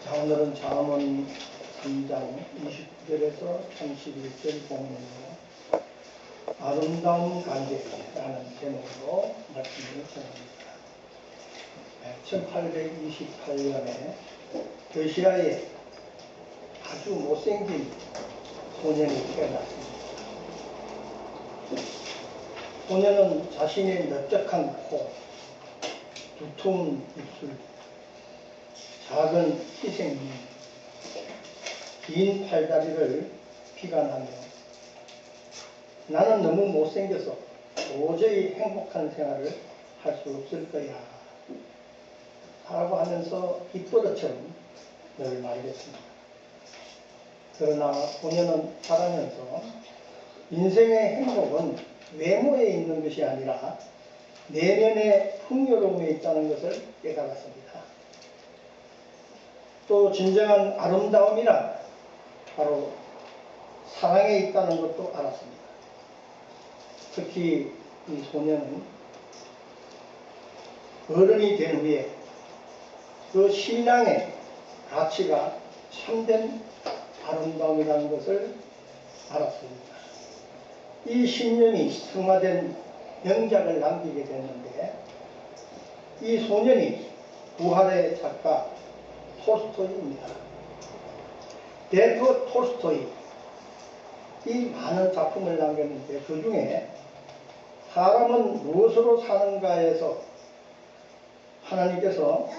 자, 오늘은 잠언 3장 29절에서 31절 본문으로 아름다운 관계라는 제목으로 말씀을 전합니다. 1828년에 러시아에 아주 못생긴 소년이 태어났습니다. 소년은 자신의 넓적한 코, 두툼한 입술, 작은 희생이, 긴 팔다리를 비관하며 나는 너무 못생겨서 도저히 행복한 생활을 할 수 없을 거야 라고 하면서 입버릇처럼 늘 말했습니다. 그러나 소년은 자라면서 인생의 행복은 외모에 있는 것이 아니라 내면의 풍요로움에 있다는 것을 깨달았습니다. 또 진정한 아름다움이란 바로 사랑에 있다는 것도 알았습니다. 특히 이 소년은 어른이 된 후에 그 신앙의 가치가 참된 아름다움이라는 것을 알았습니다. 이 신념이 승화된 명작을 남기게 됐는데, 이 소년이 부활의 작가 톨스토이입니다. 레브 톨스토이, 이 많은 작품을 남겼는데 그 중에 사람은 무엇으로 사는가에서 하나님께서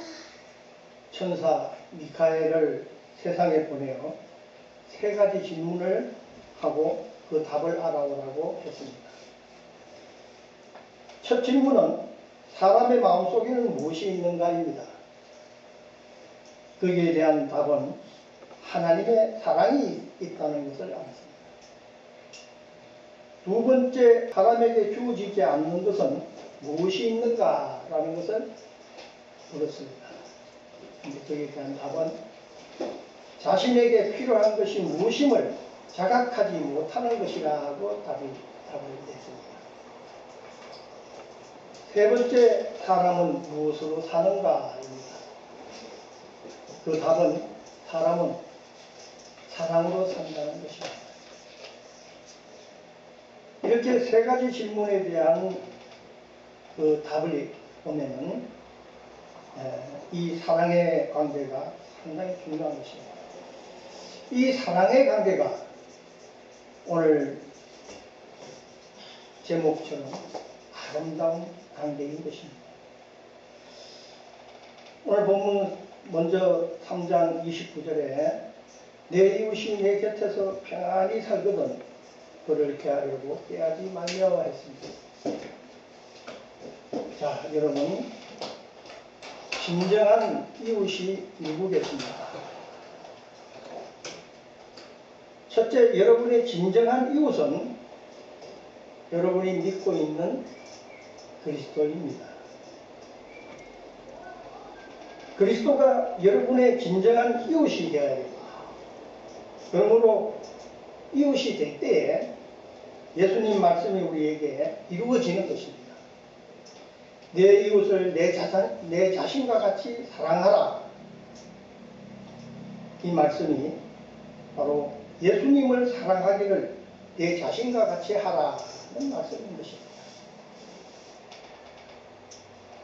천사 미카엘을 세상에 보내어 세 가지 질문을 하고 그 답을 알아오라고 했습니다. 첫 질문은 사람의 마음속에는 무엇이 있는가입니다. 거기에 대한 답은 하나님의 사랑이 있다는 것을 알았습니다. 두 번째, 사람에게 주어지지 않는 것은 무엇이 있는가라는 것을 물었습니다. 근데 거기에 대한 답은 자신에게 필요한 것이 무엇임을 자각하지 못하는 것이라고 답을 냈습니다. 세 번째, 사람은 무엇으로 사는가입니다. 그 답은 사람은 사랑으로 산다는 것입니다. 이렇게 세 가지 질문에 대한 그 답을 보면은 이 사랑의 관계가 상당히 중요한 것입니다. 이 사랑의 관계가 오늘 제목처럼 아름다운 관계인 것입니다. 오늘 본문 먼저 3장 29절에 내 이웃이 내 곁에서 평안히 살거든 그를 피하려고 깨하지 말려 했습니다. 자, 여러분, 진정한 이웃이 누구겠습니까? 첫째, 여러분의 진정한 이웃은 여러분이 믿고 있는 그리스도입니다. 그리스도가 여러분의 진정한 이웃이 되어야 됩니다. 그러므로 이웃이 될 때에 예수님 말씀이 우리에게 이루어지는 것입니다. 내 이웃을 내 자신과 같이 사랑하라. 이 말씀이 바로 예수님을 사랑하기를 내 자신과 같이 하라는 말씀인 것입니다.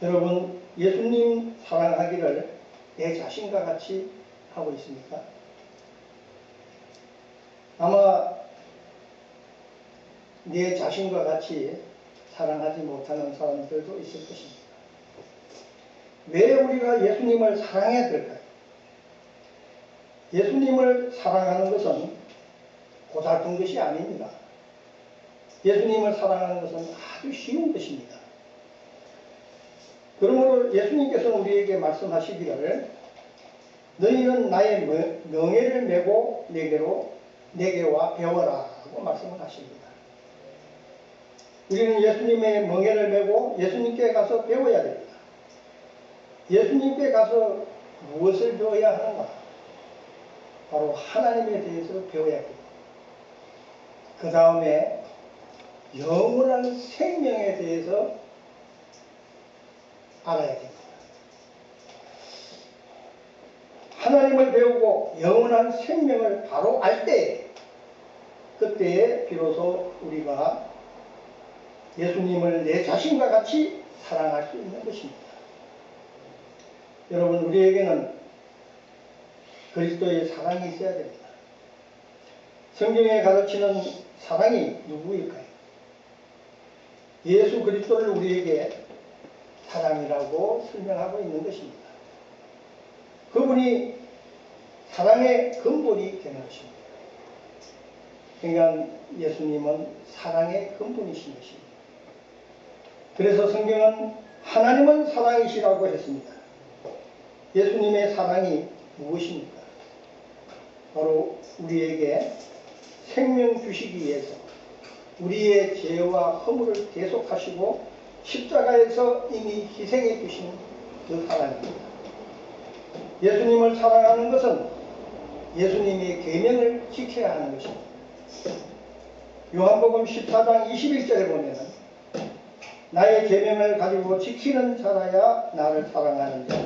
여러분, 예수님 사랑하기를 내 자신과 같이 하고 있습니까? 아마 내 자신과 같이 사랑하지 못하는 사람들도 있을 것입니다. 왜 우리가 예수님을 사랑해야 될까요? 예수님을 사랑하는 것은 고달픈 것이 아닙니다. 예수님을 사랑하는 것은 아주 쉬운 것입니다. 그러므로 예수님께서는 우리에게 말씀하시기를 너희는 나의 명예를 메고 내게와 배워라 하고 말씀을 하십니다. 우리는 예수님의 명예를 메고 예수님께 가서 배워야 됩니다. 예수님께 가서 무엇을 배워야 하는가? 바로 하나님에 대해서 배워야 됩니다. 그 다음에 영원한 생명에 대해서 알아야 됩니다. 하나님을 배우고 영원한 생명을 바로 알 때, 그때에 비로소 우리가 예수님을 내 자신과 같이 사랑할 수 있는 것입니다. 여러분, 우리에게는 그리스도의 사랑이 있어야 됩니다. 성경에 가르치는 사랑이 누구일까요? 예수 그리스도를 우리에게 사랑이라고 설명하고 있는 것입니다. 그분이 사랑의 근본이 되는 것입니다. 그러니까 예수님은 사랑의 근본이신 것입니다. 그래서 성경은 하나님은 사랑이시라고 했습니다. 예수님의 사랑이 무엇입니까? 바로 우리에게 생명 주시기 위해서 우리의 죄와 허물을 대속하시고 십자가에서 이미 희생해 주신 그 사랑입니다. 예수님을 사랑하는 것은 예수님의 계명을 지켜야 하는 것입니다. 요한복음 14장 21절에 보면은 나의 계명을 가지고 지키는 자라야 나를 사랑하는 자,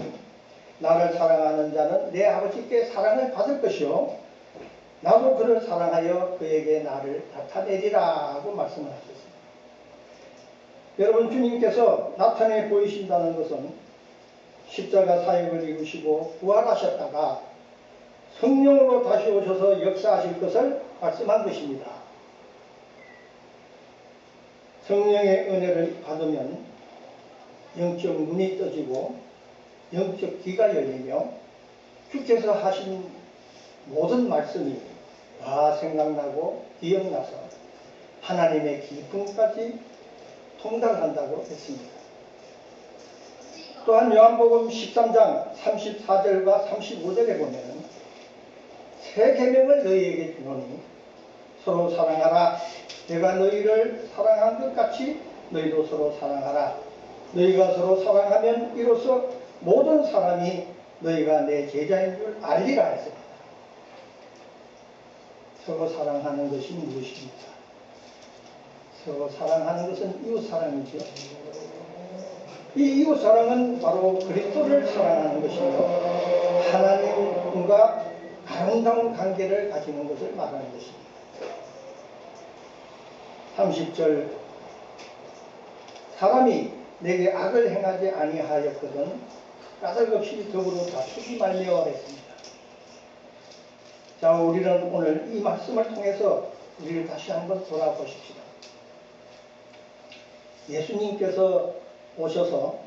나를 사랑하는 자는 내 아버지께 사랑을 받을 것이요 나도 그를 사랑하여 그에게 나를 나타내리라 하고 말씀을 하셨습니다. 여러분, 주님께서 나타내 보이신다는 것은 십자가 사역을 이루시고 부활하셨다가 성령으로 다시 오셔서 역사하실 것을 말씀한 것입니다. 성령의 은혜를 받으면 영적 눈이 떠지고 영적 귀가 열리며 주께서 하신 모든 말씀이 다 생각나고 기억나서 하나님의 기쁨까지 통달한다고 했습니다. 또한 요한복음 13장 34절과 35절에 보면 새 계명을 너희에게 주노니 서로 사랑하라. 내가 너희를 사랑한 것 같이 너희도 서로 사랑하라. 너희가 서로 사랑하면 이로써 모든 사람이 너희가 내 제자인 줄 알리라 했습니다. 서로 사랑하는 것이 무엇입니까? 서로 사랑하는 것은 이웃사랑이죠. 이 이웃사랑은 바로 그리스도를 사랑하는 것이며 하나님과 아름다운 관계를 가지는 것을 말하는 것입니다. 30절 사람이 내게 악을 행하지 아니하였거든 까닭없이 더불어 다투지 말며 했습니다. 자, 우리는 오늘 이 말씀을 통해서 우리를 다시 한번 돌아보십시다. 예수님께서 오셔서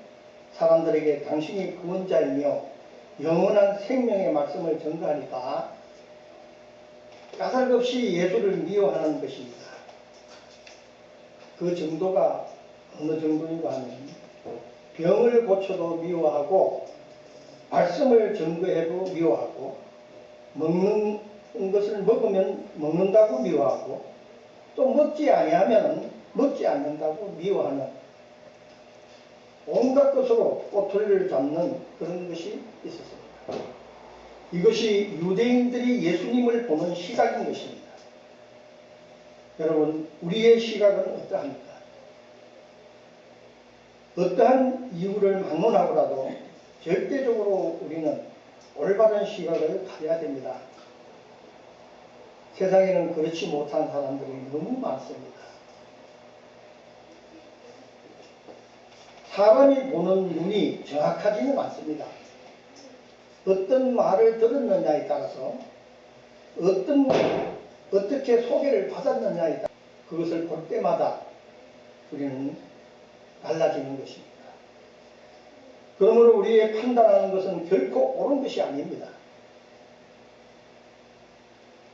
사람들에게 당신이 구원자이며 영원한 생명의 말씀을 전가하니까 까닭없이 예수를 미워하는 것입니다. 그 정도가 어느 정도인가 하면 병을 고쳐도 미워하고 말씀을 증거해도 미워하고 먹는 것을 먹으면 먹는다고 미워하고 또 먹지 아니하면 먹지 않는다고 미워하는 온갖 것으로 꼬투리를 잡는 그런 것이 있었습니다. 이것이 유대인들이 예수님을 보는 시각인 것입니다. 여러분, 우리의 시각은 어떠합니까? 어떠한 이유를 막론하고라도 절대적으로 우리는 올바른 시각을 가져야 됩니다. 세상에는 그렇지 못한 사람들이 너무 많습니다. 사람이 보는 눈이 정확하지는 않습니다. 어떤 말을 들었느냐에 따라서 어떻게 소개를 받았느냐에 따라 그것을 볼 때마다 우리는 달라지는 것입니다. 그러므로 우리의 판단하는 것은 결코 옳은 것이 아닙니다.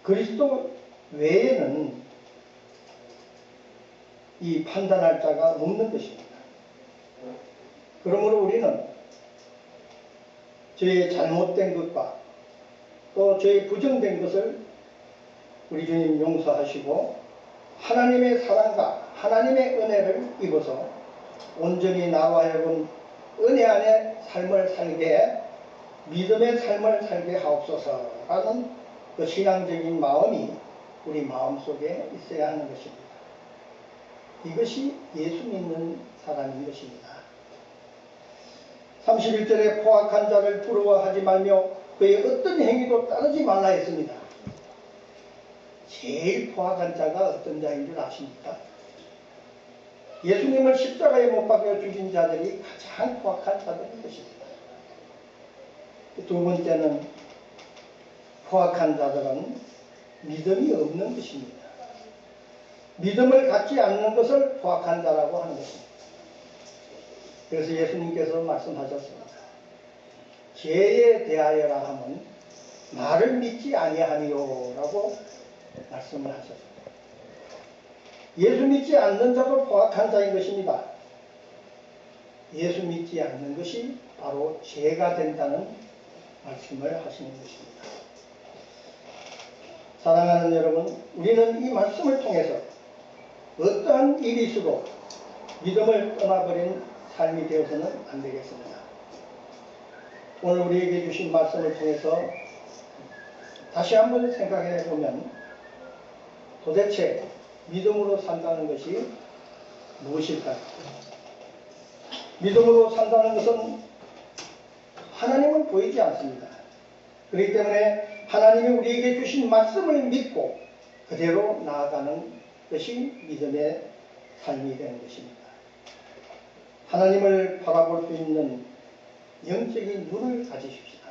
그리스도 외에는 이 판단할 자가 없는 것입니다. 그러므로 우리는 저의 잘못된 것과 또 저의 부정된 것을 우리 주님 용서하시고 하나님의 사랑과 하나님의 은혜를 입어서 온전히 나로 하여금 은혜 안에 삶을 살게 믿음의 삶을 살게 하옵소서라는 그 신앙적인 마음이 우리 마음속에 있어야 하는 것입니다. 이것이 예수 믿는 사람인 것입니다. 31절에 포악한 자를 부러워하지 말며 그의 어떤 행위도 따르지 말라 했습니다. 제일 포악한 자가 어떤 자인 줄 아십니까? 예수님을 십자가에 못 박여 죽인 자들이 가장 포악한 자들인 것입니다. 두 번째는 포악한 자들은 믿음이 없는 것입니다. 믿음을 갖지 않는 것을 포악한 자라고 하는 것입니다. 그래서 예수님께서 말씀하셨습니다. 죄에 대하여라 하면 나를 믿지 아니하니요 라고 말씀을 하셨습니다. 예수 믿지 않는 자도 포악한 자인 것입니다. 예수 믿지 않는 것이 바로 죄가 된다는 말씀을 하시는 것입니다. 사랑하는 여러분, 우리는 이 말씀을 통해서 어떠한 일이 있어도 믿음을 떠나버린 삶이 되어서는 안 되겠습니다. 오늘 우리에게 주신 말씀을 통해서 다시 한번 생각해 보면 도대체 믿음으로 산다는 것이 무엇일까요? 믿음으로 산다는 것은 하나님은 보이지 않습니다. 그렇기 때문에 하나님이 우리에게 주신 말씀을 믿고 그대로 나아가는 것이 믿음의 삶이 되는 것입니다. 하나님을 바라볼 수 있는 영적인 눈을 가지십시다.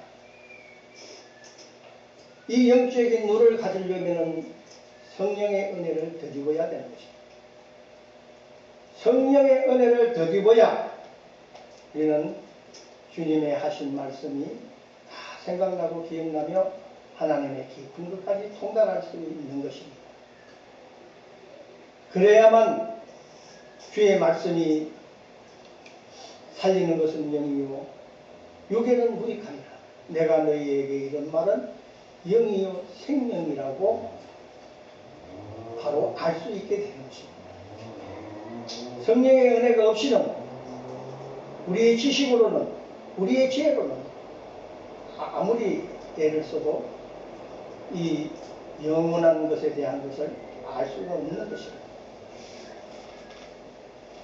이 영적인 눈을 가지려면 성령의 은혜를 덧입어야 되는 것입니다. 성령의 은혜를 덧입어야 우리는 주님의 하신 말씀이 다 생각나고 기억나며 하나님의 깊은 것까지 통달할 수 있는 것입니다. 그래야만 주의 말씀이 살리는 것은 영이요 육에는 무익하니라. 내가 너희에게 이런 말은 영이요 생명이라고 바로 알 수 있게 되는 것입니다. 성령의 은혜가 없이는 우리의 지식으로는 우리의 지혜로는 아무리 애를 써도 이 영원한 것에 대한 것을 알 수가 없는 것입니다.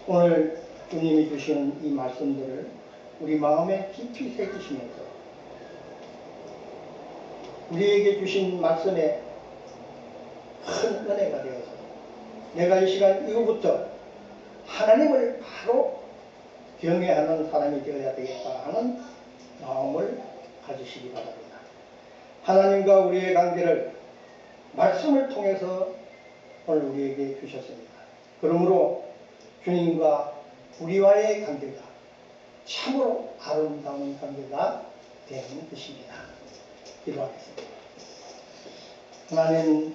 오늘 주님이 주시는 이 말씀들을 우리 마음에 깊이 새기시면서 우리에게 주신 말씀에 큰 은혜가 되어서 내가 이 시간 이후부터 하나님을 바로 경외하는 사람이 되어야 되겠다 하는 마음을 가지시기 바랍니다. 하나님과 우리의 관계를 말씀을 통해서 오늘 우리에게 주셨습니다. 그러므로 주님과 우리와의 관계가 참으로 아름다운 관계가 되는 것입니다. 기도하겠습니다. 하나님